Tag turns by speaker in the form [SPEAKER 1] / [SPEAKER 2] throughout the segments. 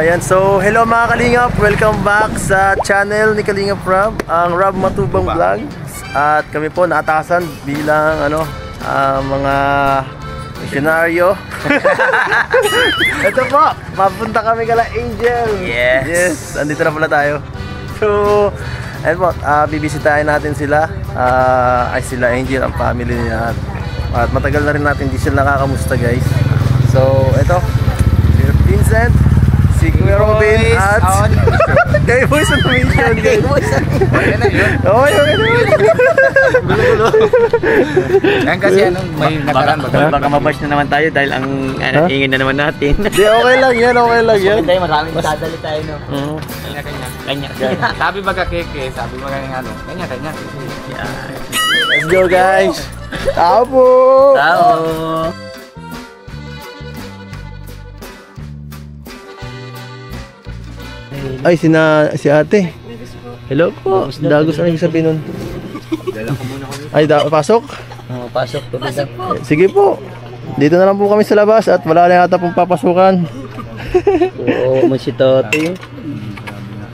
[SPEAKER 1] Ayan, so hello mga Kalingap, welcome back sa channel ni Kalingap Rob, ang Rob Matubang Vlog. At kami po naatasan bilang mga misyonaryo. Ito po, mapunta kami kala Angel. Yes, andito na pala tayo. So, ayun po, bibisitahin natin sila. Sila Angel, ang family niya. At matagal na rin natin di sila nakakamusta, guys. So, ito, si Vincent, si Kuya Robin, at Kay Boys on Mission. Kay Boys on Mission. Oo, yun. Gulo-gulo.
[SPEAKER 2] Yan kasi may nakaraan.
[SPEAKER 3] Baka mabash na naman tayo dahil ang ingin na naman natin.
[SPEAKER 1] Di, okay lang yan, okay lang yan.
[SPEAKER 3] Hindi, maraming sadali tayo, no?
[SPEAKER 2] Kanya. Sabi baga keke, sabi baga kanya.
[SPEAKER 1] Let's go, guys. Tao po.
[SPEAKER 3] Tao.
[SPEAKER 1] Ay, si ate. Hello po. Dagos, ano yung sabihin nun? Ay, pasok?
[SPEAKER 3] Oo, pasok po.
[SPEAKER 1] Sige po. Dito na lang po kami sa labas at wala na yata pong papasukan.
[SPEAKER 3] Oo, may si Tote.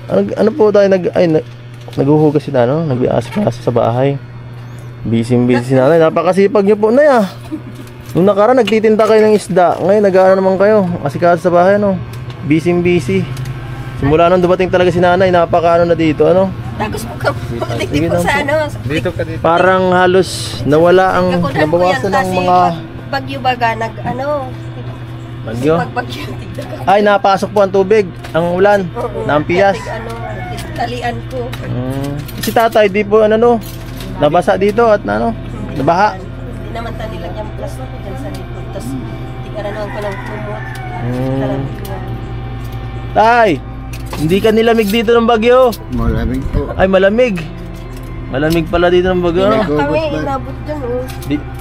[SPEAKER 1] Ano po tayo, naghuhugas si Nano, nag-aasikaso sa bahay. Busy si nanay. Napakasipag niyo po na ya. Nung nakaraan nagtitinda kayo ng isda. Ngayon nag-aano naman kayo, asikaso sa bahay, no? Busy. Simula nung dumating talaga si nanay, napakaano na dito, ano?
[SPEAKER 4] Tapos pagkapulitin po sa
[SPEAKER 2] Dito ka dito.
[SPEAKER 1] Parang halos nawala ang nabawasan ng mga
[SPEAKER 4] bagyo baga
[SPEAKER 1] bagyo.
[SPEAKER 4] Pagbagyo.
[SPEAKER 1] Ay, napasok po ang tubig, ang ulan, naampias.
[SPEAKER 4] Talian ko.
[SPEAKER 1] Si tatay di po nabasa dito at nabaha.
[SPEAKER 4] Hindi naman tanilang yung plastic dyan sa likod. Tapos tigaranuan ko ng kumot.
[SPEAKER 1] Tay, hindi ka nilamig dito ng bagyo.
[SPEAKER 2] Malamig po.
[SPEAKER 1] Ay, malamig. Malamig pala dito ng bagyo.
[SPEAKER 4] Kami inabot dyan,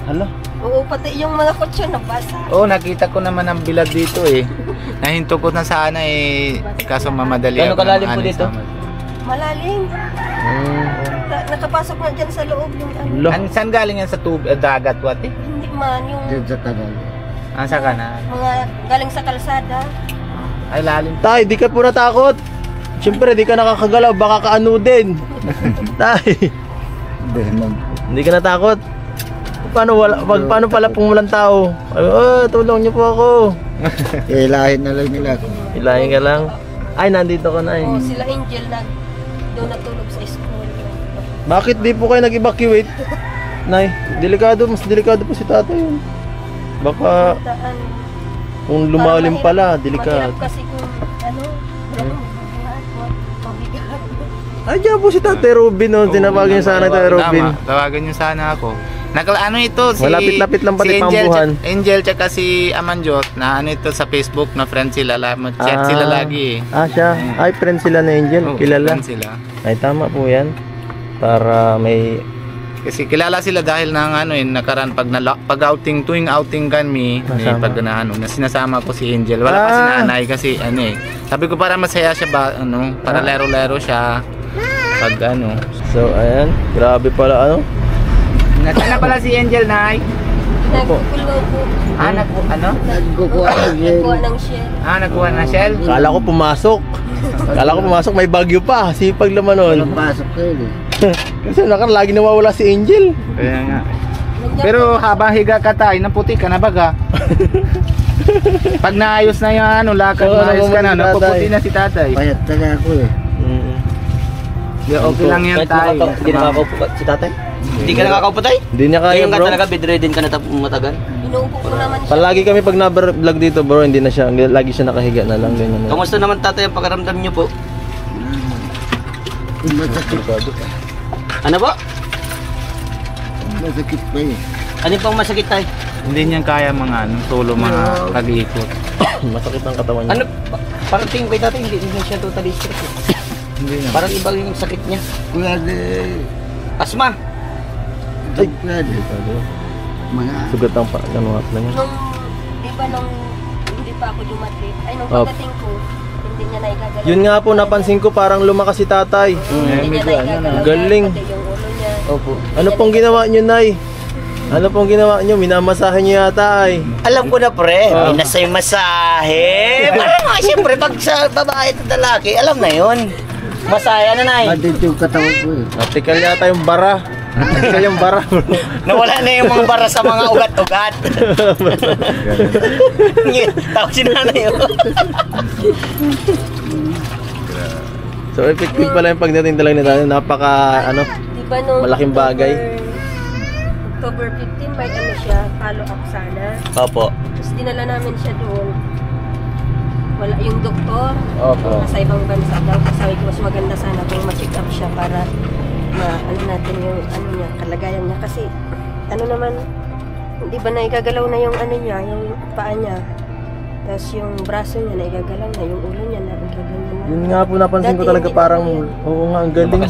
[SPEAKER 1] Hala.
[SPEAKER 4] Oo, pati yung mga kotse nabasa.
[SPEAKER 2] Oo, nakita ko naman ang bilad dito eh. Nahinto ko na sana eh, kaso mamadali
[SPEAKER 3] Gano'ng kalalim po dito?
[SPEAKER 4] Malalim. Nakapasok na dyan sa loob yung
[SPEAKER 2] Saan galing yan sa dagat, wati?
[SPEAKER 4] Hindi man, yung
[SPEAKER 2] Sa kanal. Sa kanal?
[SPEAKER 4] mga galing sa kalsada.
[SPEAKER 2] Ay, lalim.
[SPEAKER 1] Tay, di ka po natakot. Siyempre, di ka nakakagalaw, baka kaano din. Tay, hindi ka natakot. Paano pala kung walang tao? Tulong niyo po ako.
[SPEAKER 2] Ilahin na lang nila.
[SPEAKER 1] Ilahin ka lang. Ay, nandito ka na eh.
[SPEAKER 4] Oo, sila Angel doon natulog sa school.
[SPEAKER 1] Bakit di po kayo nag-evacuate? Nay, mas delikado po si tatay yun. Baka kung lumalim pala, delikado.
[SPEAKER 4] Mahirap kasi kung
[SPEAKER 1] Ay, diyan po si tatay Robin, no? Tinawagan niya sana tatay Robin.
[SPEAKER 2] Tawagan niyo sana ako. Ito si
[SPEAKER 1] malapit-lapit lang pati
[SPEAKER 2] si
[SPEAKER 1] pambuhan.
[SPEAKER 2] Angel tsaka si Amanjot na ito sa Facebook na friend sila, chat sila lagi eh.
[SPEAKER 1] Siya. Ay, friend sila na Angel, kilala.
[SPEAKER 2] Friend sila.
[SPEAKER 1] Ay, tama po yan. Para may
[SPEAKER 2] kasi kilala sila dahil nakaraan pag outing, tuwing outing kami, pag sinasama ko si Angel. Wala pa si nanay kasi sabi ko para masaya siya para lero-lero siya pag
[SPEAKER 1] So, ayan, grabe pala
[SPEAKER 2] Nasaan na pala si Angel, Nay?
[SPEAKER 4] Nagkukulong po.
[SPEAKER 2] Nagkukuha
[SPEAKER 4] ng shell.
[SPEAKER 2] Nagkuha na shell?
[SPEAKER 1] Kala ko pumasok, may bagyo pa. Sipag naman nun.
[SPEAKER 2] Pasok kayo
[SPEAKER 1] Kasi lagi nawawala si Angel.
[SPEAKER 2] Kaya nga. Pero habang higa ka tayo, naputi ka na baga. Pag naayos na yung lakad, maayos ka na, napuputi na si tatay.
[SPEAKER 5] Payat talaga ako eh.
[SPEAKER 2] Okay lang yan tayo.
[SPEAKER 3] Hindi nakakaupo si tatay? Hindi ka nakakaupo tayo?
[SPEAKER 1] Hindi niya kaya,
[SPEAKER 3] bro.
[SPEAKER 1] bro.
[SPEAKER 3] Talaga bedridden ka na matagal?
[SPEAKER 4] Inuupo ko naman siya.
[SPEAKER 1] Palagi kami pag na-vlog dito, bro, hindi na siya, lagi siya nakahiga na lang. Ganyan.
[SPEAKER 3] Kamusta naman tatay ang pakaramdam niyo po?
[SPEAKER 5] Masakit.
[SPEAKER 3] Ano po?
[SPEAKER 5] Masakit pa eh.
[SPEAKER 3] Ano pang masakit tayo?
[SPEAKER 2] Hindi niya kaya mga mga pag-iikot.
[SPEAKER 1] Masakit ang katawan niya.
[SPEAKER 3] Parang tingin ko tatay, hindi siya totally stress eh.
[SPEAKER 2] Hindi na.
[SPEAKER 3] Parang iba yung sakit niya. Asma?
[SPEAKER 1] Ay,
[SPEAKER 5] Mga
[SPEAKER 1] sugat ang ganun at lang yan.
[SPEAKER 4] Nung hindi pa ako dumating, nung pagdating ko, hindi niya naigagalaw.
[SPEAKER 1] Yun nga po, napansin ko parang lumakas si tatay.
[SPEAKER 4] Hindi niya naigagalaw.
[SPEAKER 1] Galing.
[SPEAKER 4] Pati yung ulo niya.
[SPEAKER 1] Opo. Ano pong ginawa niyo, Nay? Ano pong ginawa nyo? Minamasahe nyo yata ay.
[SPEAKER 6] Alam ko na pre, minasay masahe. Parang nga siyempre pag sa babae at lalaki, alam na yun. Masaya na nay.
[SPEAKER 5] Adit yung katawan ko eh.
[SPEAKER 1] Natikal yata yung bara. Natikal yung bara bro.
[SPEAKER 6] Nawala na yung mga bara sa mga ugat-ugat. Tawag si nanay yun.
[SPEAKER 1] So effective pala yung pagdating talaga nila. Napaka ano,
[SPEAKER 4] Di ba nung
[SPEAKER 1] malaking bagay.
[SPEAKER 4] October 15, may ano siya, follow-up sana.
[SPEAKER 6] Opo.
[SPEAKER 4] Tapos dinala namin siya doon. Wala yung doktor.
[SPEAKER 1] Opo.
[SPEAKER 4] Nasa ibang bansa daw. Sabi ko, mas maganda sana kung ma-check up siya para ano natin yung ano niya, kalagayan niya. Kasi ano naman, di ba naigagalaw na yung ano niya, yung paa niya. Tapos yung braso niya naigagalaw na, yung ulo niya naigagalaw na.
[SPEAKER 1] Yun nga po napansin ko
[SPEAKER 4] Dati
[SPEAKER 1] talaga
[SPEAKER 4] hindi
[SPEAKER 1] parang,
[SPEAKER 4] na yun.
[SPEAKER 1] oo nga, ang galing.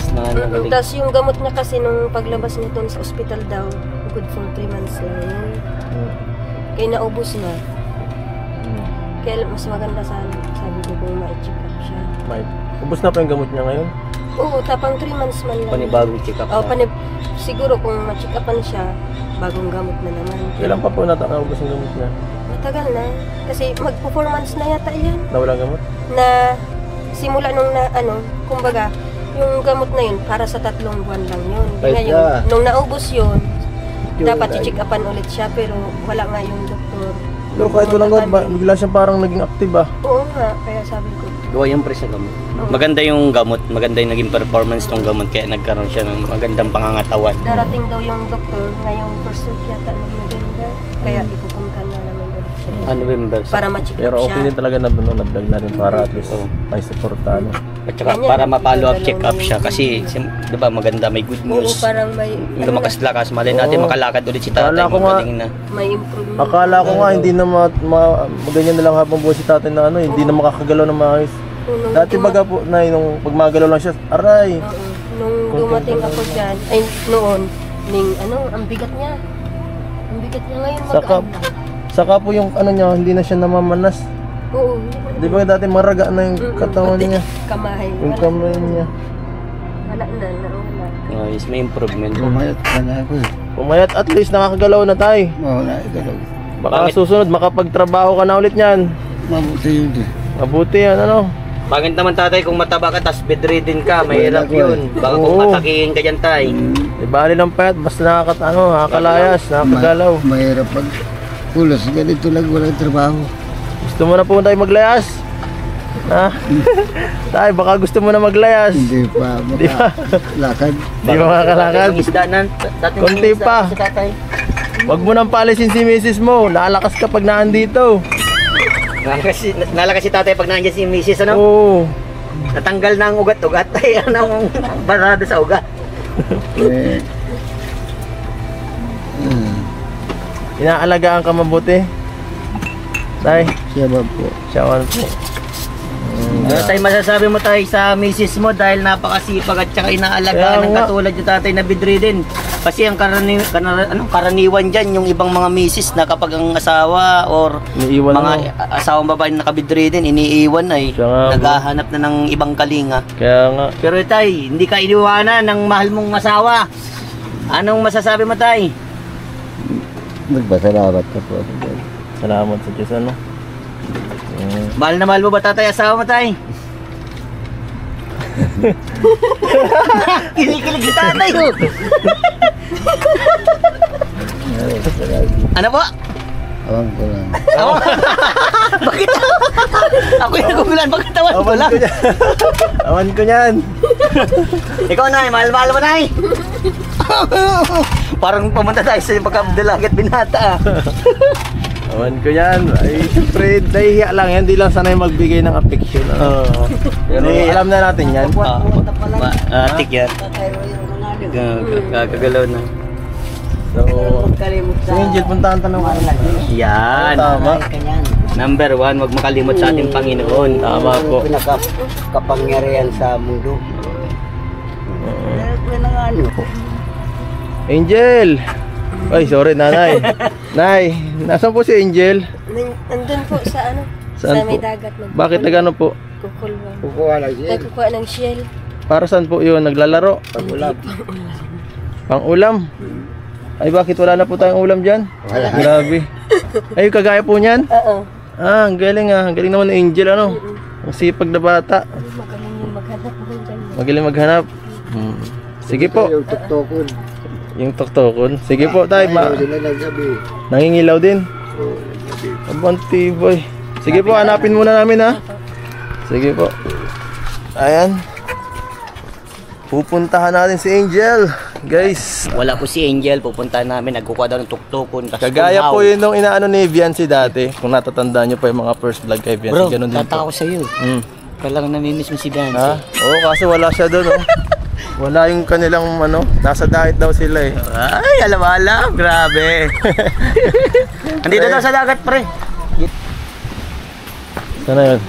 [SPEAKER 4] Tapos yung gamot niya kasi nung paglabas niya doon sa ospital daw, good for 3 months lang yun. Kaya naubos na. Kaya mas maganda sana, sabi ko kung ma-check up siya.
[SPEAKER 1] Ubus na pa yung gamot niya ngayon?
[SPEAKER 4] Oo, tapang 3 months man lang.
[SPEAKER 6] Panibagong check up
[SPEAKER 4] Oh,
[SPEAKER 6] na.
[SPEAKER 4] siguro kung ma-check upan siya, bagong gamot na naman.
[SPEAKER 1] Kailan pa po natakaubos yung gamot niya?
[SPEAKER 4] Matagal na. Kasi mag-4 months na yata yan.
[SPEAKER 1] Na walang gamot?
[SPEAKER 4] Na simula nung na ano, kumbaga, yung gamot na yun, para sa 3 buwan lang yun.
[SPEAKER 5] Ay,
[SPEAKER 4] Ngayon, nung naubos yun,
[SPEAKER 5] Yun,
[SPEAKER 4] dapat
[SPEAKER 5] ay.
[SPEAKER 4] i-check upan ulit siya, pero wala nga yung doktor.
[SPEAKER 1] Pero kahit walang gamot, bigla siyang parang naging active ah.
[SPEAKER 4] Oo nga, kaya sabi ko.
[SPEAKER 6] Gawa yung pre sa gamot. Maganda yung gamot, maganda yung naging performance ng gamot kaya nagkaroon siya ng magandang pangangatawan.
[SPEAKER 4] Darating daw yung doktor, ngayong first week yata ng November, kaya ipupunta na namin ulit siya.
[SPEAKER 6] November.
[SPEAKER 4] Para ma-check up
[SPEAKER 1] Pero
[SPEAKER 4] siya.
[SPEAKER 1] okay din talaga na nablag na rin para at least may suporta ano.
[SPEAKER 6] At saka
[SPEAKER 4] Ganyan,
[SPEAKER 6] para ma-follow up
[SPEAKER 4] gagalaw
[SPEAKER 6] check up
[SPEAKER 4] na
[SPEAKER 6] siya
[SPEAKER 4] yung-
[SPEAKER 6] kasi di ba maganda may good
[SPEAKER 4] Oo,
[SPEAKER 6] news.
[SPEAKER 4] parang may,
[SPEAKER 6] Lumakas-lakas, malay natin
[SPEAKER 1] Oo.
[SPEAKER 6] makalakad ulit si tatay.
[SPEAKER 1] Akala ko nga-
[SPEAKER 6] Magaling na.
[SPEAKER 4] may improvement.
[SPEAKER 1] Akala ko nga hindi na ganyan na lang habang buhay si tatay na ano, hindi na makakagalaw ng maayos.
[SPEAKER 4] Nung
[SPEAKER 1] Dati baga po na nung pag magalaw lang siya, aray.
[SPEAKER 4] Oo. Nung dumating ako dyan, ay noon, ang bigat niya. Ang bigat niya ngayon
[SPEAKER 1] Saka po yung ano niya, hindi na siya namamanas.
[SPEAKER 4] Oo.
[SPEAKER 1] Di ba dati maraga na yung katawan niya,
[SPEAKER 4] Kamay.
[SPEAKER 1] yung kamay niya.
[SPEAKER 4] Wala na, nawala.
[SPEAKER 6] Yes, may improvement.
[SPEAKER 5] Pumayat ka na ako eh.
[SPEAKER 1] Pumayat at least nakakagalaw na tayo.
[SPEAKER 5] Oo, naigalaw.
[SPEAKER 1] Baka
[SPEAKER 6] Bakit?
[SPEAKER 1] susunod makapagtrabaho ka na ulit niyan.
[SPEAKER 5] Mabuti yun eh.
[SPEAKER 1] Mabuti yan ano.
[SPEAKER 6] Pangit naman tatay kung mataba ka tapos bedridden ka, mahirap
[SPEAKER 5] Wala ko
[SPEAKER 6] yun. Baka kung
[SPEAKER 1] Oo.
[SPEAKER 6] atakihin ka dyan tay.
[SPEAKER 1] Di bali ng payat, basta nakakalayas, nakakagalaw.
[SPEAKER 5] Mahirap pag pulos. Ganito lang, walang trabaho.
[SPEAKER 1] Gusto mo na po tayo maglayas? Ha? Tayo, baka gusto mo na maglayas.
[SPEAKER 5] Hindi pa makalakad.
[SPEAKER 1] Di ba makakalakad?
[SPEAKER 6] Yung isda na, dating
[SPEAKER 1] Konti
[SPEAKER 6] isda
[SPEAKER 1] pa.
[SPEAKER 6] Si tatay.
[SPEAKER 1] Huwag mo nang palisin si misis mo. Lalakas ka pag naandito.
[SPEAKER 6] Nalakas si tatay pag nandiyan si misis, ano?
[SPEAKER 1] Oo.
[SPEAKER 6] Natanggal na ang ugat-ugat. Ay, ano, barado sa ugat.
[SPEAKER 5] Eh,
[SPEAKER 1] Inaalagaan ka mabuti. Tay,
[SPEAKER 5] siya ba po?
[SPEAKER 1] siyawan po.
[SPEAKER 6] Ano tayo masasabi mo tayo sa misis mo dahil napakasipag at saka inaalagaan
[SPEAKER 1] Kaya
[SPEAKER 6] ng
[SPEAKER 1] nga.
[SPEAKER 6] katulad yung tatay na bedridden. Kasi ang karaniwan dyan, yung ibang mga misis na kapag ang asawa or
[SPEAKER 1] Iniiwan
[SPEAKER 6] mga
[SPEAKER 1] mo.
[SPEAKER 6] asawang babae na nakabedridden, iniiwan ay
[SPEAKER 1] Siya nga,
[SPEAKER 6] naghahanap na ng ibang kalinga.
[SPEAKER 1] Kaya nga.
[SPEAKER 6] Pero tay, hindi ka iniwanan ng mahal mong asawa. Anong masasabi mo tay?
[SPEAKER 5] Nagpasalamat ka po.
[SPEAKER 1] Salamat sa Diyos ano.
[SPEAKER 6] Mahal na mahal mo ba tatay asawa mo tay? Kinikilig si tatay ko. Ano po?
[SPEAKER 5] Awang ko lang.
[SPEAKER 6] Bakit? Ako yung nagugulan, bakit tawan mo lang?
[SPEAKER 1] Ko yan. Awan ko yan.
[SPEAKER 6] Ikaw na, mahal-mahal mo na Parang pumunta tayo sa pagkabdalagat binata.
[SPEAKER 1] Awan ko yan. Ay, siyempre, dahiya lang yan. Hindi lang sanay magbigay ng affection. Oo. Pero alam na natin yan.
[SPEAKER 6] Atik yan. Gagalaw na.
[SPEAKER 1] So, si Angel, puntahan tanong ko.
[SPEAKER 6] Yan.
[SPEAKER 1] Tama.
[SPEAKER 6] Number 1, huwag makalimot sa ating Panginoon.
[SPEAKER 1] Tama po.
[SPEAKER 5] Pinaka-kapangyarihan sa mundo.
[SPEAKER 1] Angel! Ay, sorry, nanay. Nay, nasaan po si Angel?
[SPEAKER 4] Nandun po sa ano?
[SPEAKER 1] Saan
[SPEAKER 4] sa may
[SPEAKER 1] po?
[SPEAKER 4] dagat.
[SPEAKER 1] Bakit nagano po?
[SPEAKER 4] Kukulwan.
[SPEAKER 5] Kukuha lang siya.
[SPEAKER 4] Nagkukuha ng shell.
[SPEAKER 1] Para saan po yun? Naglalaro?
[SPEAKER 5] Pag-ulap.
[SPEAKER 1] Pang ulam? Ay, bakit wala na po tayong ulam dyan?
[SPEAKER 5] Wala.
[SPEAKER 1] Grabe. Ay, kagaya po niyan?
[SPEAKER 4] Oo.
[SPEAKER 1] Ah, ang galing ah. Ang galing naman ni Angel, ano? Ang sipag na bata.
[SPEAKER 4] Magaling yung maghanap mo dyan.
[SPEAKER 1] Magaling maghanap. Sige po.
[SPEAKER 5] Yung tuktokon.
[SPEAKER 1] Yung toktokon. Sige po, tay.
[SPEAKER 5] Ayaw sila ng gabi.
[SPEAKER 1] Nangingilaw din.
[SPEAKER 5] Oo, ng gabi.
[SPEAKER 1] Abanti, boy. Sige po, hanapin muna namin ha. Sige po. Ayan. Pupuntahan natin si Angel. Guys,
[SPEAKER 6] Wala po si Angel, pupuntahan namin, nagkukuha daw ng tuktukon.
[SPEAKER 1] kagaya po yun nung inaano ni Viancy dati. Kung natatandaan nyo pa yung mga first vlog kay Viancy.
[SPEAKER 6] Bro,
[SPEAKER 1] Ganun din
[SPEAKER 6] tataka
[SPEAKER 1] po.
[SPEAKER 6] ko sa'yo. Kailangan namimiss mo si
[SPEAKER 1] Ha?
[SPEAKER 6] Viancy.
[SPEAKER 1] Oo, kaso wala siya doon. Oh. Wala yung kanilang ano, nasa diet daw sila eh.
[SPEAKER 6] Ay, alam. Grabe. Andito daw sa dagat, pre.
[SPEAKER 1] Sana yun?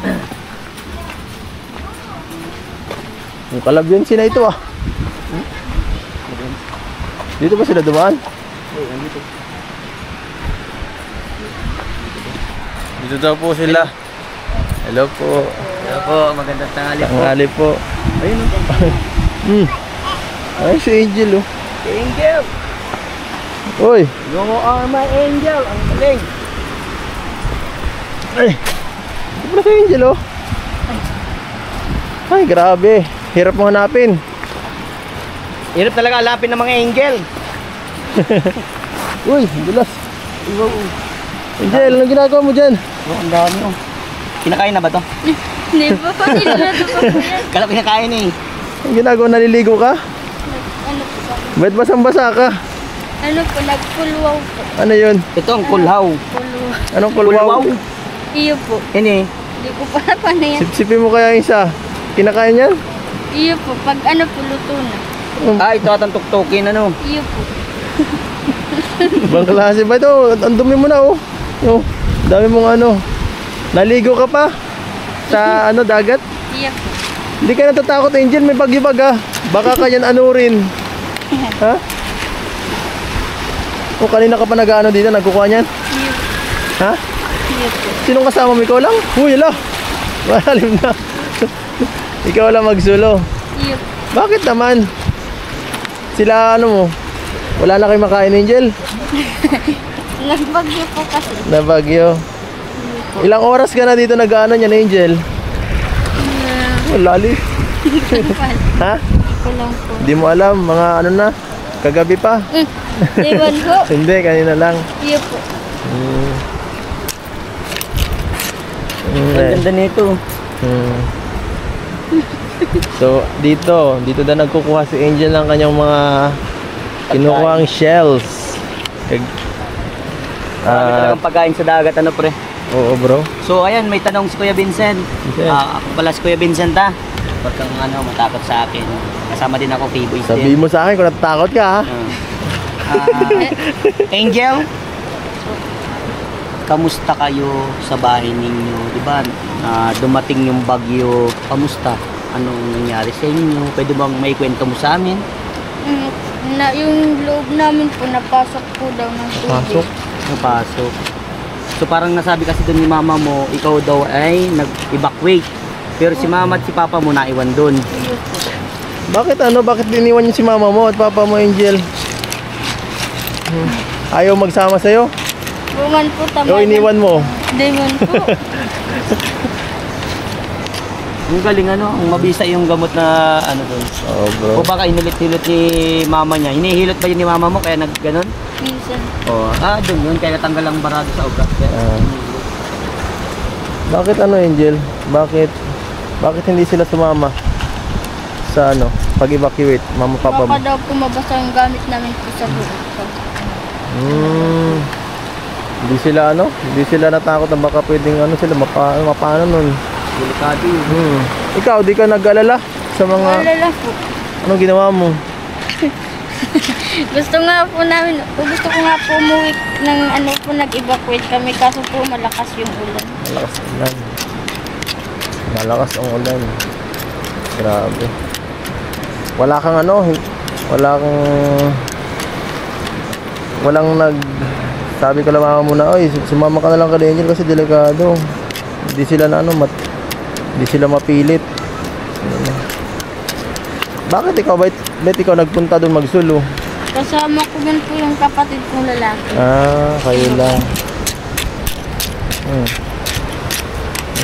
[SPEAKER 1] Yung kalabyansi na ito ah. Dito ba sila dumaan? Dito daw po sila. Hello po.
[SPEAKER 6] Hello po, magandang tanghali po.
[SPEAKER 1] Tanghali po. Ayun oh. Ay, si Angel oh.
[SPEAKER 6] Angel!
[SPEAKER 1] Uy.
[SPEAKER 6] You are my angel! Ang galing!
[SPEAKER 1] Ay. Ito na si Angel oh. Ay, grabe. Hirap mo hanapin.
[SPEAKER 6] Hirap talaga alapin ng mga angel.
[SPEAKER 1] Uy, dulas. Angel, anong ginagawa mo dyan?
[SPEAKER 6] Oh, ang dami oh. Kinakain na ba to?
[SPEAKER 7] Hindi pa pa nilalato pa po yan.
[SPEAKER 6] Kala kinakain eh.
[SPEAKER 1] Ang ginagawa, naliligo ka?
[SPEAKER 7] Ano po ba?
[SPEAKER 1] Ba't basang-basa ka?
[SPEAKER 7] Ano po, nagpulwaw po.
[SPEAKER 1] Ano yun?
[SPEAKER 6] Ito ang kulhaw.
[SPEAKER 7] Pulwaw.
[SPEAKER 1] Anong kulwaw?
[SPEAKER 6] Kulwaw?
[SPEAKER 7] Iyo po.
[SPEAKER 6] Ini.
[SPEAKER 7] Hindi ko pa paano yan.
[SPEAKER 1] Sipsipin mo kaya yung isa. Kinakain yan?
[SPEAKER 7] Iyo po, pag ano po, luto na.
[SPEAKER 6] Ah, ito atang tuktukin ano.
[SPEAKER 7] Iyo po.
[SPEAKER 1] Ibang klase ba ito? Ang dumi mo na oh. Oh, dami mong ano. Naligo ka pa? Sa ano, dagat?
[SPEAKER 7] Iyo po.
[SPEAKER 1] Hindi ka natatakot, Angel. May bagyo-bag ah. Baka kanyan ano rin. Ha? O kanina ka pa nag-ano dito, nagkukuha niyan?
[SPEAKER 7] Iyo po.
[SPEAKER 1] Ha?
[SPEAKER 7] Iyo po.
[SPEAKER 1] Sinong kasama mo? Ikaw lang? Uy, ala. Malalim na. Ikaw lang magsulo.
[SPEAKER 7] Iyo po.
[SPEAKER 1] Bakit naman? Sila ano mo? Wala na kayo makain, Angel?
[SPEAKER 7] Nagbagyo po kasi.
[SPEAKER 1] Na bagyo. Ilang oras ka na dito nag-ano niyan, Angel? Lali. Ha?
[SPEAKER 7] Ko lang po.
[SPEAKER 1] Hindi mo alam, mga ano na? Kagabi pa?
[SPEAKER 7] Ewan ko.
[SPEAKER 1] Hindi, kanina lang.
[SPEAKER 7] Iyo po.
[SPEAKER 6] Ang ganda nito.
[SPEAKER 1] So, dito daw nagkukuha si Angel ng kanyang mga kinukuhang shells.
[SPEAKER 6] Marami talagang pagkain sa dagat ano pre.
[SPEAKER 1] Oo, bro.
[SPEAKER 6] So ayan, may tanong si Kuya Vincent.
[SPEAKER 1] Vincent.
[SPEAKER 6] Ako pala si Kuya Vincent ha. Huwag kang ano, matakot sa akin. Kasama din ako kay Boys
[SPEAKER 1] Sabihin mo sa akin kung natatakot ka ha.
[SPEAKER 6] Angel, kamusta kayo sa bahay ninyo? Diba, dumating yung bagyo. Kamusta? Anong nangyari sa inyo? Pwede bang may kwento mo sa amin?
[SPEAKER 7] Yung loob namin po, napasok po daw ng tubig.
[SPEAKER 1] Pasok.
[SPEAKER 6] Napasok. So parang nasabi kasi doon ni mama mo, ikaw daw ay nag-evacuate. Pero si mama at si papa mo naiwan doon.
[SPEAKER 7] Iyo po.
[SPEAKER 1] Bakit ano? Bakit iniwan niyo si mama mo at papa mo, Angel? Ayaw magsama sa'yo?
[SPEAKER 7] Buman po tama.
[SPEAKER 1] O iniwan mo?
[SPEAKER 7] Demon po.
[SPEAKER 6] Ang galing ano, ang mabisa yung gamot na ano doon.
[SPEAKER 1] Oo, bro.
[SPEAKER 6] O baka inilit-hilot ni mama niya. Hinihilot ba yun ni mama mo kaya nagganon?
[SPEAKER 7] Minsan.
[SPEAKER 6] Doon yun. Kaya natanggal ang barado sa ugat.
[SPEAKER 1] Bakit ano, Angel? Bakit hindi sila sumama sa ano, pag-evacuate, mama papa mo?
[SPEAKER 7] Baka daw po mabasa yung gamit namin po sa buong.
[SPEAKER 1] Hindi sila ano? Hindi sila natakot na baka pwedeng ano sila mapano nun.
[SPEAKER 6] Delikado yun.
[SPEAKER 1] Ikaw, di ka nag-alala sa mga
[SPEAKER 7] Malala po.
[SPEAKER 1] anong ginawa mo?
[SPEAKER 7] Gusto ko nga po umuwi ng ano po, nag-evacuate kami kaso po malakas yung ulan.
[SPEAKER 1] Malakas ang ulan. Malakas ang ulan. Grabe. Wala kang ano, walang sabi ko lang mama mo na, oy, sumama ka na lang kay Angel kasi delikado. Hindi sila na ano, hindi sila mapilit. Bakit ikaw, ba't ikaw nagpunta doon magsulo?
[SPEAKER 7] Kasama ko din po yung kapatid kong lalaki.
[SPEAKER 1] Kayo lang.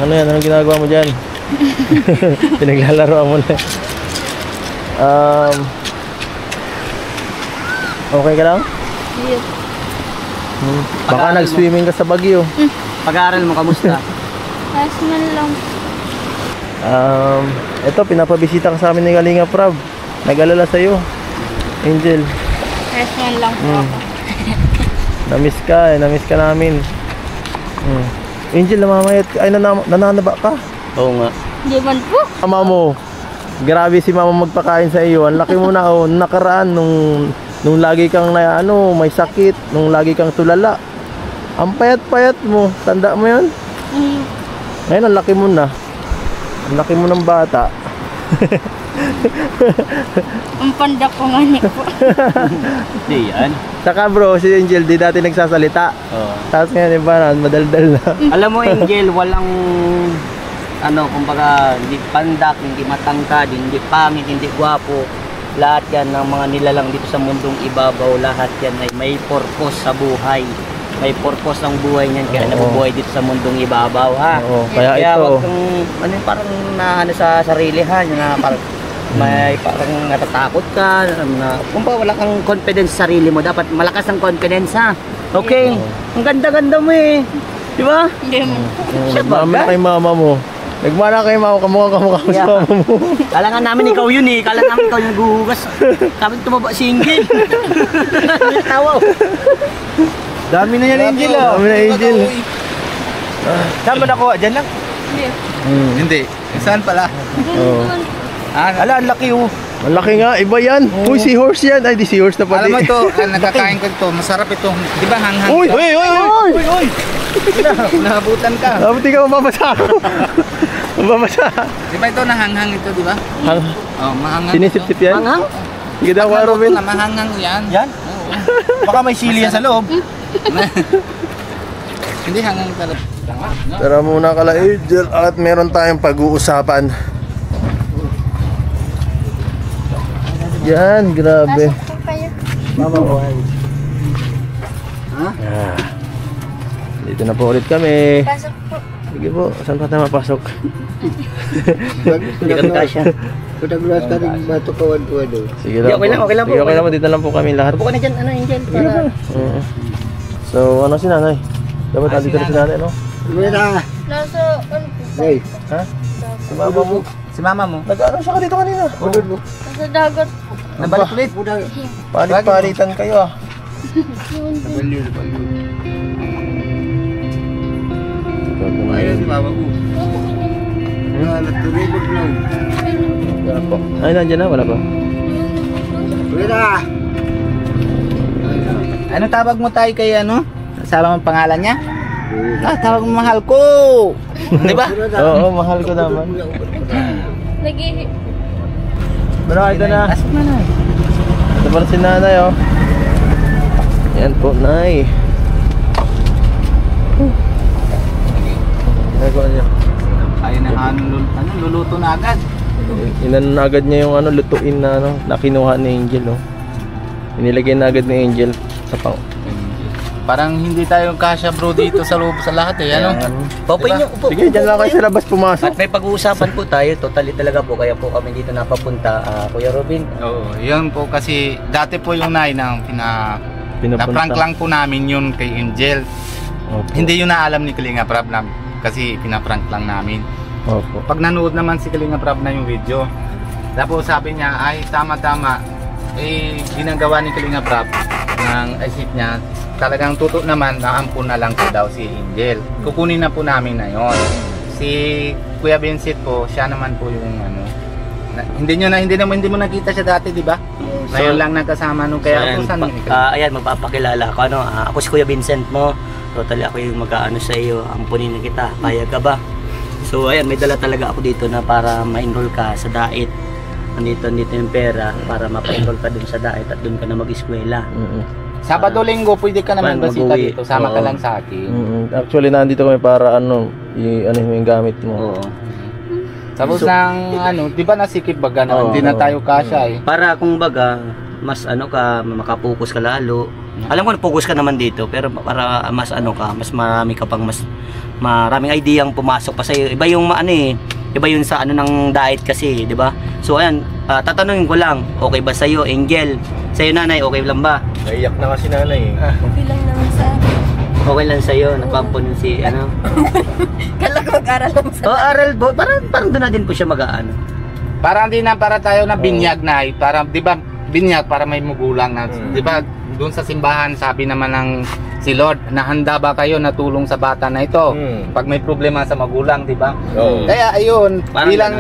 [SPEAKER 1] Ano yan? Anong ginagawa mo dyan? Pinaglalaroan mo na. Okay ka lang?
[SPEAKER 7] Yes.
[SPEAKER 1] Baka nag-swimming ka sa Baguio.
[SPEAKER 6] Pag-aaral mo, kamusta?
[SPEAKER 7] Last man lang.
[SPEAKER 1] Ito, pinapabisita ka sa amin ni Kalinga Prab. Nag-alala sa'yo, Angel.
[SPEAKER 7] Last man lang po ako.
[SPEAKER 1] Namiss ka namin. Angel, namamayat ka. Ay, nananaba ka.
[SPEAKER 6] Oo nga.
[SPEAKER 7] Di man po.
[SPEAKER 1] Mama mo, grabe si mama magpakain sa iyo. Ang laki mo na, nakaraan nung lagi kang may sakit, nung lagi kang tulala. Ang payat-payat mo, tanda mo yun? Ngayon, ang laki mo na. Ang laki mo ng bata.
[SPEAKER 7] Ang panda ko nga niya po.
[SPEAKER 6] Di yan.
[SPEAKER 1] Saka bro, si Angel di dati nagsasalita. Tapos ngayon iba na, madaldal na.
[SPEAKER 6] Alam mo, Angel, walang kumbaga, hindi pandak, hindi matangkad, hindi pangit, hindi gwapo. Lahat yan ng mga nilalang dito sa mundong ibabaw, lahat yan ay may purpose sa buhay. May purpose ang buhay niyan, kaya nabubuhay dito sa mundong ibabaw, ha?
[SPEAKER 1] Kaya ito.
[SPEAKER 6] Wag kang, parang sa sarili, ha? Na parang, may parang natatakot ka, kung ba wala kang confidence sa sarili mo, dapat malakas ang confidence, ha? Okay? Ang ganda-ganda mo eh. Di ba?
[SPEAKER 7] Hindi man po.
[SPEAKER 1] Nagmamala kay mama mo. Nagmana kay mama, kamukha mo sa mama mo.
[SPEAKER 6] Kala nga namin ikaw yun eh. Kala namin ikaw yung naghuhugas. Kami tumaba single. Tawa.
[SPEAKER 3] Dami na yan, Angel.
[SPEAKER 1] Dami na, Angel.
[SPEAKER 3] Saan mo nakuha? Diyan lang?
[SPEAKER 2] Hindi. Saan pala?
[SPEAKER 3] Ala, ang laki oh.
[SPEAKER 1] Malaki nga, iba yan. Uy, seahorse yan. Ay, di seahorse na pati.
[SPEAKER 2] Alam mo ito, nakakain ko ito. Masarap ito. Di ba hanghang?
[SPEAKER 1] Uy!
[SPEAKER 2] Uy! Nahabutan ka.
[SPEAKER 1] Buti ka mababasa ako. Mababasa.
[SPEAKER 2] Di ba ito nahanghang ito, di ba? Mahanghang.
[SPEAKER 1] Sinisip-sip yan?
[SPEAKER 6] Manghang?
[SPEAKER 1] Sige daw, Robin.
[SPEAKER 2] Mahanghang yan.
[SPEAKER 3] Yan? Baka may sili yan sa loob.
[SPEAKER 2] Hindi hanghang talaga.
[SPEAKER 1] Tara muna kala Angel at meron tayong pag-uusapan. Yan, grabe.
[SPEAKER 7] Pasok po kayo.
[SPEAKER 1] Dito na po ulit kami.
[SPEAKER 7] Pasok po.
[SPEAKER 1] Sige po, saan pa tayo mapasok?
[SPEAKER 6] Hindi kami kasya.
[SPEAKER 5] Pagkagulas ka rin bato kawan-tuwa doon.
[SPEAKER 1] Sige lang
[SPEAKER 6] Okay lang,
[SPEAKER 1] po.
[SPEAKER 6] okay lang po.
[SPEAKER 1] Sige, okay lang po. Dito lang po kami lahat.
[SPEAKER 6] Upo ka na dyan, Angel. Para...
[SPEAKER 1] So, ano si nanay? Dapat nandito na si nanay, no?
[SPEAKER 5] Mira!
[SPEAKER 7] Nasa, ano po?
[SPEAKER 5] Hey!
[SPEAKER 1] Ha? Si mama mo?
[SPEAKER 2] Si mama mo?
[SPEAKER 1] Nag-ano siya ka dito kanina?
[SPEAKER 7] Nasa dagat po.
[SPEAKER 2] Nabalik ulit.
[SPEAKER 1] Palit-palitan kayo ah.
[SPEAKER 5] Ayun si mama ko. Nagturibog lang.
[SPEAKER 1] Wala po. Ay, nandiyan na? Wala pa?
[SPEAKER 5] Mira!
[SPEAKER 2] Ano tawag mo tayo kay ano? Sabi mo pangalan niya? Tawag mo mahal ko. Di ba?
[SPEAKER 1] Oo, mahal ko naman.
[SPEAKER 7] Nag-ihi.
[SPEAKER 1] Pero ito na.
[SPEAKER 2] Asok na na.
[SPEAKER 1] Ito pa si nanay, oh. Yan po, nay. Ginagawa niya.
[SPEAKER 2] Ayun na luluto na agad.
[SPEAKER 1] Inan na agad niya yung lutuin na na kinuha ni Angel, oh. Inilagay na agad ni Angel sa pang.
[SPEAKER 2] Parang hindi tayo kasya bro dito sa loob sa lahat eh, ano?
[SPEAKER 6] Popay niyo, upo.
[SPEAKER 1] Sige, dyan lang kayo sa labas pumasok.
[SPEAKER 6] At may pag-uusapan po tayo, totally talaga po, kaya po kami dito napapunta, Kuya Robin.
[SPEAKER 2] Oo, yun po kasi dati po yung nai na
[SPEAKER 1] Pinapunta.
[SPEAKER 2] na-prank lang po namin yun kay Angel.
[SPEAKER 1] Opo.
[SPEAKER 2] Hindi yun naalam ni Kalinga Prab na kasi pinaprank lang namin.
[SPEAKER 1] Opo.
[SPEAKER 2] Pag nanood naman si Kalinga Prab na yung video, tapos sabi niya, ay tama-tama, ginagawa ni Kalinga Prab ng isip niya, talagang tuto naman, naampun na lang po daw si Angel. Kukunin na po namin na yon. Si Kuya Vincent po, siya naman po yung hindi mo nakita siya dati, di ba? Ngayon lang nagkasama nung kaya
[SPEAKER 6] So,
[SPEAKER 2] po saan
[SPEAKER 6] ayan, magpapakilala ko. Ako si Kuya Vincent mo. Totally ako yung mag-aano sa iyo. Ampunin na kita. Payag ka ba? So ayan, may dala talaga ako dito na para ma-enroll ka sa DAET. Nandito yung pera para mapa-enroll ka dun sa DAET at dun ka na mag-eskwela.
[SPEAKER 2] Sabado Linggo, pwede ka naman
[SPEAKER 6] Paano
[SPEAKER 2] basita
[SPEAKER 6] mag-uwi?
[SPEAKER 2] dito. Sama ka
[SPEAKER 6] Oo.
[SPEAKER 2] lang sa akin.
[SPEAKER 1] Actually, nandito kami para yung gamit mo.
[SPEAKER 6] Oo.
[SPEAKER 2] Tapos ng di ba nasikip baga na
[SPEAKER 1] Oo.
[SPEAKER 2] hindi na tayo kasya eh.
[SPEAKER 6] Para kung baga, mas ano ka, makapokus ka lalo. Alam ko na focus ka naman dito, pero para mas ano ka, mas marami ka pang mas maraming idea ang pumasok pa sa iyo. Iba yung ano eh, iba yun sa ano ng diet kasi, di ba? So ayan, tatanungin ko lang, okay ba sa iyo, Angel? Sa iyo nanay, okay lang ba?
[SPEAKER 1] Naiyak na kasi nanay eh.
[SPEAKER 4] Okay lang naman sa akin.
[SPEAKER 6] Okay lang sa iyo, napampun si ano.
[SPEAKER 4] Kala ko mag-aral lang sa
[SPEAKER 6] Oh, aral bo, parang doon na din po siya mag-aano.
[SPEAKER 2] Parang di na para tayo na binyag na para 'di ba binyag para may mugulang na 'di ba doon sa simbahan sabi naman ng si Lord na handa ba kayo na tulong sa bata na ito pag may problema sa magulang 'di ba? Kaya ayun
[SPEAKER 6] Parang
[SPEAKER 2] bilang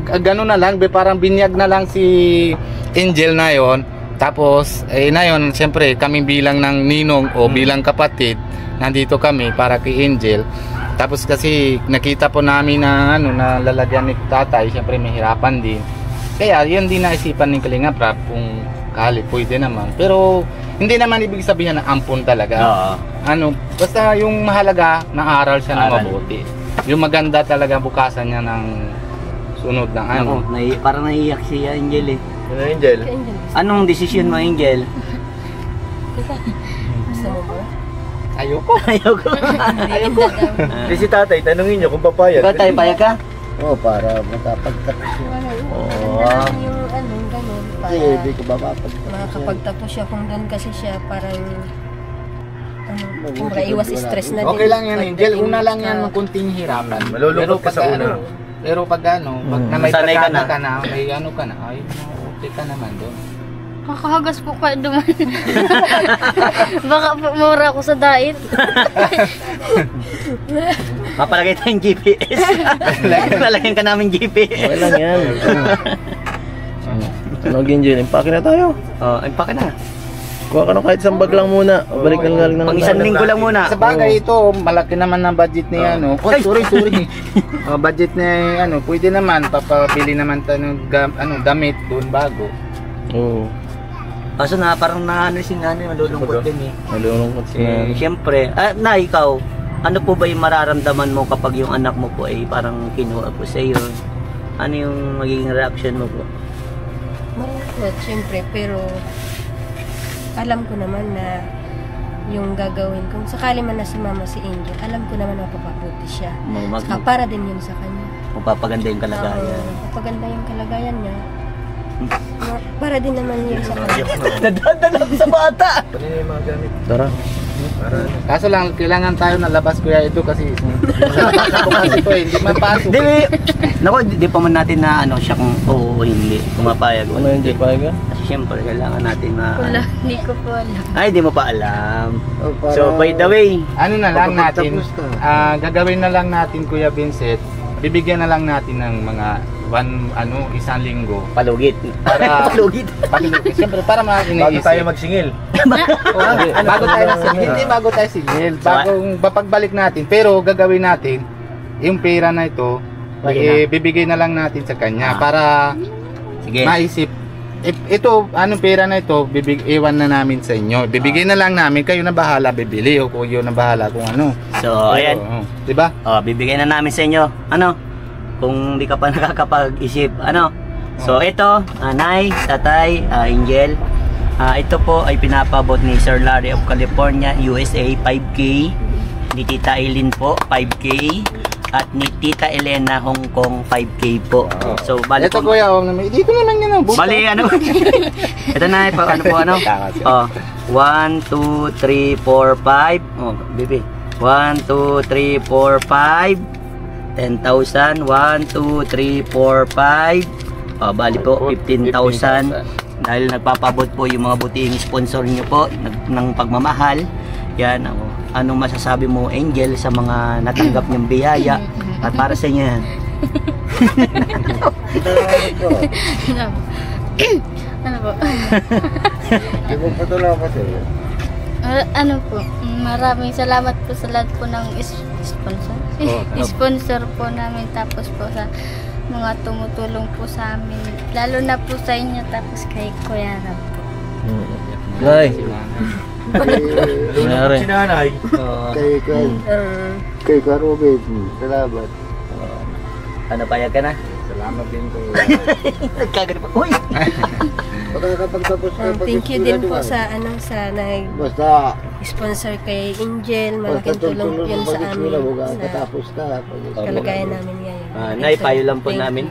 [SPEAKER 2] gano'n na lang parang binyag na lang si Angel na yon. Tapos na yon siyempre kami bilang ng ninong o bilang kapatid nandito kami para kay Angel. Tapos kasi nakita po namin na ano na lalagyan ni tatay, siyempre may hirapan din. Kaya yun din naisipan ng Kalinga Prab kung kali pwede naman. Pero hindi naman ibig sabihin na ampun talaga. Ano, basta yung mahalaga naaral siya ng mabuti. Yung maganda talaga bukasan niya ng sunod ng ano.
[SPEAKER 6] Parang naiiyak si Angel eh.
[SPEAKER 1] Ano Angel?
[SPEAKER 6] Anong desisyon mo, Angel?
[SPEAKER 4] gusto mo ba?
[SPEAKER 2] Ayoko.
[SPEAKER 6] Ayoko.
[SPEAKER 1] Si tatay, tanungin niyo kung papayag.
[SPEAKER 6] Tatay, payag ka?
[SPEAKER 5] Oo, para makapagtapos siya.
[SPEAKER 4] Yung ano, ganun.
[SPEAKER 5] Kasi hindi ko makapagtapos siya.
[SPEAKER 4] Makakapagtapos siya kung doon kasi siya parang kung maiwas stress na din.
[SPEAKER 2] Okay lang yan, Angel. Una lang yan ng kunting hirapan.
[SPEAKER 1] Malulungkot ka sa una.
[SPEAKER 2] Pero pag ano, pag na may
[SPEAKER 6] Sanay ka
[SPEAKER 2] pagkana
[SPEAKER 6] na.
[SPEAKER 2] ka na, may ano ka na, ay, okay ka naman doon.
[SPEAKER 7] Kakahagas po kayo duman. Baka po mura ako sa diet.
[SPEAKER 6] Mapalagay tayong GPS. Lalagyan ka namin GPS.
[SPEAKER 1] Okay lang yan. Ano Angel, impake na tayo.
[SPEAKER 6] Oh, ay pa ka na.
[SPEAKER 1] Kuha ka na kahit isang bag lang muna. Balik na lang ng
[SPEAKER 6] Pang isang linggo lang muna.
[SPEAKER 2] Sa bagay ito, malaki naman ng budget ni ano. Oh, sorry. Budget ni ano, pwede naman papabili naman tayo ng damit doon bago.
[SPEAKER 1] Oo.
[SPEAKER 6] Kaso na parang na ano si nanay, malulungkot din eh.
[SPEAKER 1] Malulungkot si nanay.
[SPEAKER 6] Siyempre, na ikaw, ano po ba yung mararamdaman mo kapag yung anak mo po ay parang kinuha po sa iyo? Ano yung magiging reaction mo po?
[SPEAKER 4] Malungkot, siyempre, pero alam ko naman na yung gagawin, kung sakali man na sumama si Angel, alam ko naman na mapapabuti siya. Saka para din yun sa kanya.
[SPEAKER 6] Magpapaganda yung kalagayan.
[SPEAKER 4] Kapaganda yung kalagayan niya, para din naman yun sa kanya.
[SPEAKER 6] Nadadala sa bata!
[SPEAKER 1] Kanina yung mga gamit.
[SPEAKER 2] Tara. Kaso lang, kailangan tayo na labas kuya ito kasi kasi ito hindi mapasok.
[SPEAKER 6] Di pa man natin na ano siya kung oo o hindi, pumapayag o
[SPEAKER 1] Ano yung
[SPEAKER 6] hindi.
[SPEAKER 1] payag ka?
[SPEAKER 6] Kasi siyempre, kailangan natin na...
[SPEAKER 7] Wala, hindi ko po alam.
[SPEAKER 6] Ay, di mo pa alam.
[SPEAKER 5] Oh, para-
[SPEAKER 6] So, by the way,
[SPEAKER 2] Ano na lang natin,
[SPEAKER 5] Pagkatapos ka.
[SPEAKER 2] gagawin na lang natin Kuya Vincent, bibigyan na lang natin ng mga isang linggo
[SPEAKER 6] palugit.
[SPEAKER 2] para
[SPEAKER 6] Palugit.
[SPEAKER 2] siyempre para
[SPEAKER 1] Bago
[SPEAKER 2] iniisip.
[SPEAKER 1] tayo magsingil.
[SPEAKER 2] Bago tayo singil. Hindi bago tayo singil. Bagong pagbalik natin. Pero gagawin natin yung pera na ito, bibigay na lang natin sa kanya para
[SPEAKER 6] Sige.
[SPEAKER 2] maisip. Ito, anong pera na ito, iwan na namin sa inyo. Bibigay na lang namin, kayo na bahala bibili o kayo na bahala kung ano.
[SPEAKER 6] So, ayan.
[SPEAKER 2] Di ba?
[SPEAKER 6] Oh, bibigyan na namin sa inyo. Ano? Kung di ka pa nakakapag-isip. Ano? So, ito, Nay, Tatay, Angel. Ito po ay pinapabot ni Sir Larry of California, USA, 5K. Ni Tita Eileen po, 5K. At ni Tita Elena, Hong Kong, 5K po. So, bali
[SPEAKER 2] Ito
[SPEAKER 6] po.
[SPEAKER 2] kuya, dito naman yun.
[SPEAKER 6] Bali, ano? Ito na, ano? Oh, 1, 2, 3, 4, 5. Oh, bibi. 1, 2, 3, 4, 5. 10,000. 1, 2, 3, 4, 5. Oh, bali po, 15,000. Dahil nagpapabot po yung mga buting sponsor nyo po ng pagmamahal. Yan, anong masasabi mo, Angel, sa mga natanggap niyong biyaya? At para sa inyo yan.
[SPEAKER 7] Ano po?
[SPEAKER 5] Hindi ko patulong kasi.
[SPEAKER 7] Ano po? Maraming salamat po sa lahat po ng sponsor. Sponsor po namin, tapos po sa mga tumutulong po sa amin. Lalo na po sa inyo, tapos kay Kuya Rab po.
[SPEAKER 1] Nay. Nangyari.
[SPEAKER 6] Si nanay.
[SPEAKER 5] Kay Karobin, salamat.
[SPEAKER 6] Ano, payag ka na?
[SPEAKER 2] Salamat din ko.
[SPEAKER 6] Nagkagano pa. Uy!
[SPEAKER 5] makakapagtapos ka.
[SPEAKER 4] Thank you din po sa sa
[SPEAKER 5] Basta
[SPEAKER 4] nag-sponsor kay Angel. Malaking tulong yun sa amin. Sa
[SPEAKER 5] katapos ka.
[SPEAKER 4] kalagayan namin ngayon.
[SPEAKER 6] Nay, payo lang po
[SPEAKER 4] Thank you.
[SPEAKER 6] namin.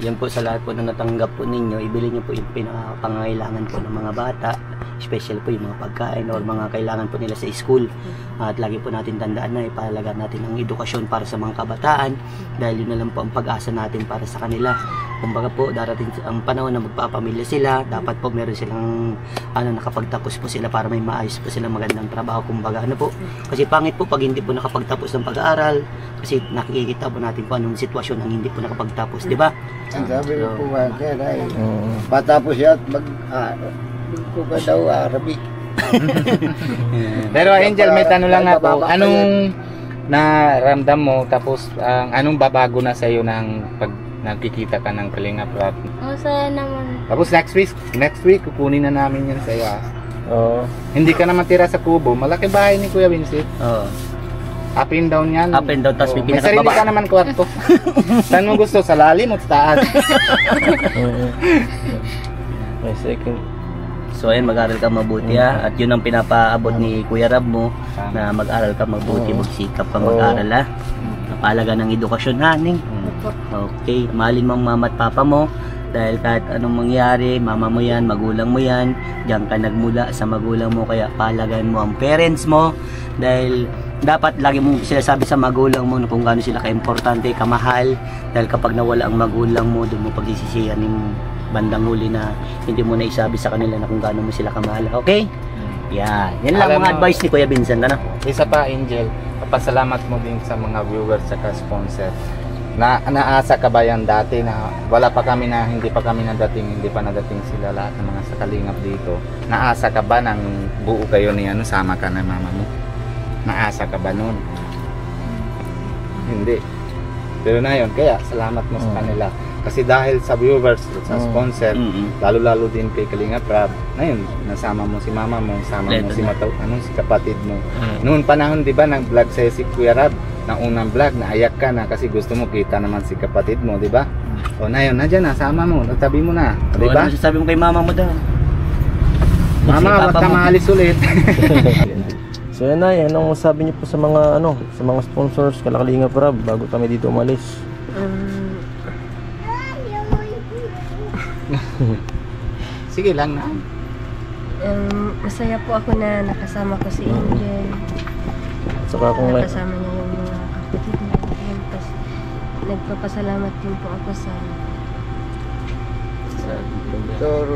[SPEAKER 6] Yan po sa lahat po na natanggap po ninyo, ibili niyo po yung pinakapangailangan po ng mga bata, especially po yung mga pagkain or mga kailangan po nila sa school. At lagi po natin tandaan na ipahalaga natin ang edukasyon para sa mga kabataan dahil yun na lang po ang pag-asa natin para sa kanila. Kumbaga po, darating ang panahon na magpapamilya sila, dapat po meron silang nakapagtapos po sila para may maayos po silang magandang trabaho. Kumbaga po, kasi pangit po pag hindi po nakapagtapos ng pag-aaral, kasi nakikita po natin po anong sitwasyon ng hindi po nakapagtapos, di ba?
[SPEAKER 5] Ang sabi ko po nga, sir, ay patapos siya at magkuka daw Arabic.
[SPEAKER 2] Pero Angel, may tanong lang ako. Anong naramdam mo tapos anong babago na sa iyo ng pag nakikita ka ng Kalingap Rap?
[SPEAKER 7] Masaya naman.
[SPEAKER 2] Tapos next week kukunin na namin yan sa iyo.
[SPEAKER 1] Oo.
[SPEAKER 2] Hindi ka naman tira sa kubo. Malaki bahay ni Kuya Vincent.
[SPEAKER 6] Oo.
[SPEAKER 2] Up and down yan.
[SPEAKER 6] Up and down, tapos may
[SPEAKER 2] may sarili
[SPEAKER 6] pinakababa.
[SPEAKER 2] ka naman kwarto. Saan mo gusto? Sa lalim o sa taas?
[SPEAKER 1] May second.
[SPEAKER 6] So ayun, mag-aral ka mabuti ha. At yun ang pinapaabot ni Kuya Rab mo na mag-aral ka mabuti, magsikap ka mag-aral ha. Napalaga ng edukasyon ha, Ning. Okay, mahalin mo ang mama at papa mo dahil kahit anong mangyari, mama mo yan, magulang mo yan, diyan ka nagmula sa magulang mo, kaya palagan mo ang parents mo dahil dapat lagi mong sinasabi sa magulang mo kung gaano sila ka-importante, kamahal, dahil kapag nawala ang magulang mo, doon mo pagsisisihan yung bandang huli na hindi mo na isabi sa kanila na kung gaano mo sila kamahal. Okay? Yan lang
[SPEAKER 2] Alam
[SPEAKER 6] mga
[SPEAKER 2] mo,
[SPEAKER 6] advice ni Kuya Vincent, ano?
[SPEAKER 2] Isa pa, Angel, papasalamat mo din sa mga viewers at sponsor. Naasa ka ba yan dati na wala pa kami na hindi pa nadating sila lahat ng mga sa Kalingap dito? Naasa ka ba nang buo kayo ni sama ka na mama mo? Naasa ka ba nun? Hindi. Pero na yun, kaya salamat mo sa kanila. Kasi dahil sa viewers at sa sponsor, lalo-lalo din kay Kalingap Rab, na yun, nasama mo si mama mo, sama mo si si kapatid mo. Noon panahon, di ba, nag-vlog sa'yo si Kuya Rab, na unang vlog, naayak ka na kasi gusto mo kita naman si kapatid mo, di ba? O na yun, nandiyan na, sama mo, natabi mo na, di ba?
[SPEAKER 6] Ano sasabi mo kay mama mo daw?
[SPEAKER 2] Mama, wag ka maalis ulit.
[SPEAKER 1] So yan na, anong sabi niyo po sa mga sa mga sponsors kala Kalingap Rab bago kami dito umalis?
[SPEAKER 2] Sige lang na.
[SPEAKER 4] Masaya po ako na nakasama ko si Angel.
[SPEAKER 1] Saka kung
[SPEAKER 4] Nakasama niya yung mga kapatid niya. Tapos nagpapasalamat din po ako sa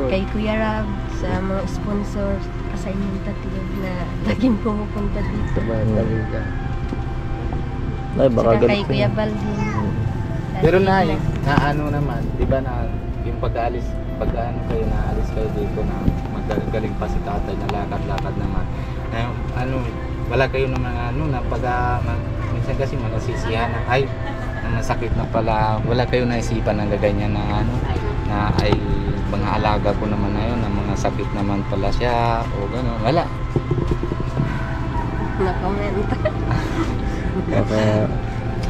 [SPEAKER 4] kay Kuya Rab, sa mga sponsors, sa inyong tatlo na laging pumupunta dito.
[SPEAKER 1] Ay, baka
[SPEAKER 4] Saka kay
[SPEAKER 1] galit
[SPEAKER 4] Kuya
[SPEAKER 1] ka.
[SPEAKER 4] Baldin.
[SPEAKER 2] Pero na naman, di ba na yung pag-aalis, kayo naalis kayo dito na magagaling pa si tatay na lakad-lakad naman. Wala kayo naman na minsan kasi manasisihan na ay masakit na pala, wala kayo naisipan ng gaganyan na na ay mga alaga ko naman na yun, na mga sakit naman pala siya o gano'n, wala.
[SPEAKER 4] Na-comment.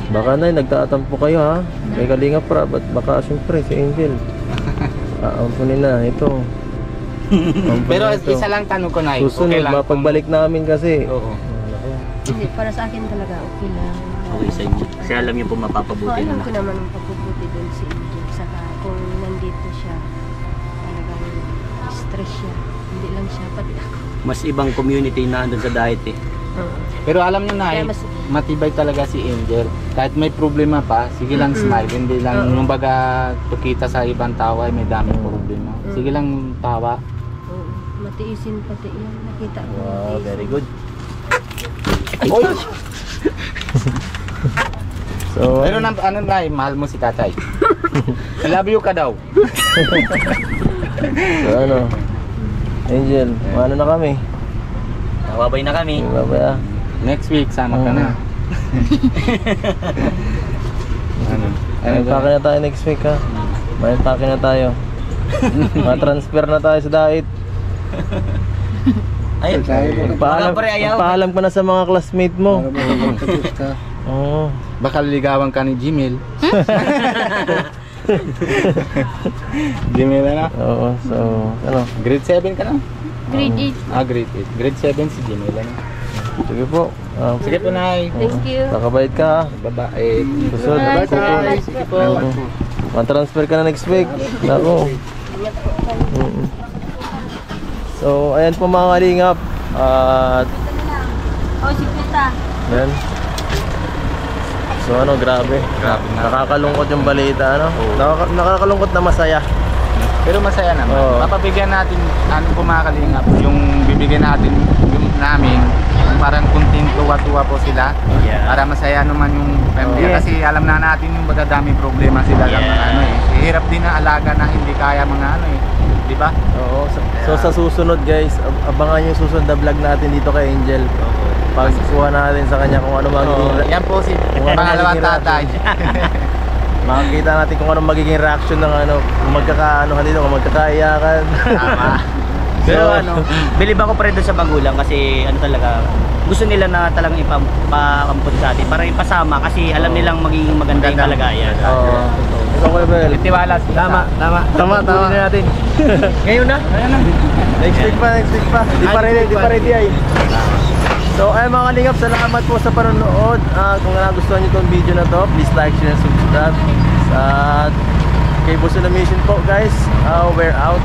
[SPEAKER 1] Baka na nagtatampo kayo ha. Kay Kalingap Rab at baka siyempre si Angel. Ampunin na ito.
[SPEAKER 2] Pero isa lang tanong ko na
[SPEAKER 1] Susunod, mapagbalik namin kasi.
[SPEAKER 2] Oo.
[SPEAKER 4] Hindi, para sa akin talaga okay lang.
[SPEAKER 6] Okay sa inyo. Kasi alam niyo po mapapabuti
[SPEAKER 4] Alam
[SPEAKER 6] na.
[SPEAKER 4] ko naman ang pagpuputi doon si Angel. Saka kung nandito siya, talagang stress siya. Hindi lang siya, pati ako.
[SPEAKER 6] Mas ibang community na andun sa diet eh.
[SPEAKER 2] Pero alam nyo na,
[SPEAKER 4] Kaya mas-
[SPEAKER 2] matibay talaga si Angel. Kahit may problema pa, sige lang smile. Hindi lang, nung baga pakita sa ibang tao ay may daming problema. Sige lang tawa.
[SPEAKER 4] Oo, matiisin pati yan. Nakita ko.
[SPEAKER 6] Wow,
[SPEAKER 4] matiisin.
[SPEAKER 6] very good.
[SPEAKER 2] Oy!
[SPEAKER 1] So,
[SPEAKER 2] Pero mahal mo si tatay. I love you ka daw.
[SPEAKER 1] so Angel, ano na kami?
[SPEAKER 6] Nawabay na kami.
[SPEAKER 1] Bye-bye.
[SPEAKER 2] Next week, sama ka na.
[SPEAKER 1] May pake na tayo next week ha. May pake na tayo. Ma-transfer na tayo sa diet.
[SPEAKER 6] Ayun.
[SPEAKER 1] Paalam ka na sa mga classmate mo.
[SPEAKER 5] Tapos ka.
[SPEAKER 1] Oo.
[SPEAKER 2] Baka liligawan ka ni Jimil. Jimela na.
[SPEAKER 1] Oo, so, ano?
[SPEAKER 2] Grade 7 ka na?
[SPEAKER 7] Grade 8.
[SPEAKER 2] Grade 8. Grade 7 si Jimela na.
[SPEAKER 1] Sige po.
[SPEAKER 2] Sige po, Nay.
[SPEAKER 4] Thank you.
[SPEAKER 1] Nakabait ka.
[SPEAKER 2] Babae.
[SPEAKER 1] Susunod.
[SPEAKER 7] Salamat
[SPEAKER 2] Sige po.
[SPEAKER 1] Ma-transfer ka na next week. Nako. So, ayan po mga kalingap. At,
[SPEAKER 7] Oh, si Kuta.
[SPEAKER 1] yan. So, ano, grabe.
[SPEAKER 2] Grabe na.
[SPEAKER 1] Nakakalungkot yung balita, ano? Nakakalungkot na masaya.
[SPEAKER 2] Pero masaya naman.
[SPEAKER 1] Oo.
[SPEAKER 2] Papabigyan natin, kung mga kalingap, yung bibigyan natin yung namin, yung parang kunting tuwa-tuwa po sila.
[SPEAKER 6] Yeah.
[SPEAKER 2] Para masaya naman yung family.
[SPEAKER 1] Yeah.
[SPEAKER 2] Kasi alam na natin yung magdadaming problema sila ng mga ano eh. Hirap din na alaga na hindi kaya mga ano eh. Di ba?
[SPEAKER 1] Oo. So, sa susunod guys, abangan yung susunod na vlog natin dito kay Angel. Pagkukuha natin sa kanya kung ano magiging
[SPEAKER 2] Yan po si
[SPEAKER 1] Kung ano
[SPEAKER 2] pangalawang
[SPEAKER 1] magiging
[SPEAKER 2] tatay.
[SPEAKER 1] makikita natin kung ano magiging reaction ng ano, kung magkakaanohan dito, kung magkakaiyakan.
[SPEAKER 2] Tama.
[SPEAKER 6] Pero ano, believe ako pa rin doon sa magulang kasi ano talaga, gusto nila na talagang ipakampun sa atin para ipasama kasi alam nilang magiging maganda yung kalagayan.
[SPEAKER 1] Oo. Ikaw Kuya Bel.
[SPEAKER 2] Tiwala sila.
[SPEAKER 1] Tama natin.
[SPEAKER 6] Ngayon na?
[SPEAKER 1] Next week pa. Di pa ready ay. So ay mga kalingap, salamat po sa panonood. Kung nagustuhan niyo tong video na to, please like, share, and subscribe. At kay Buso na Mission po guys, we're out.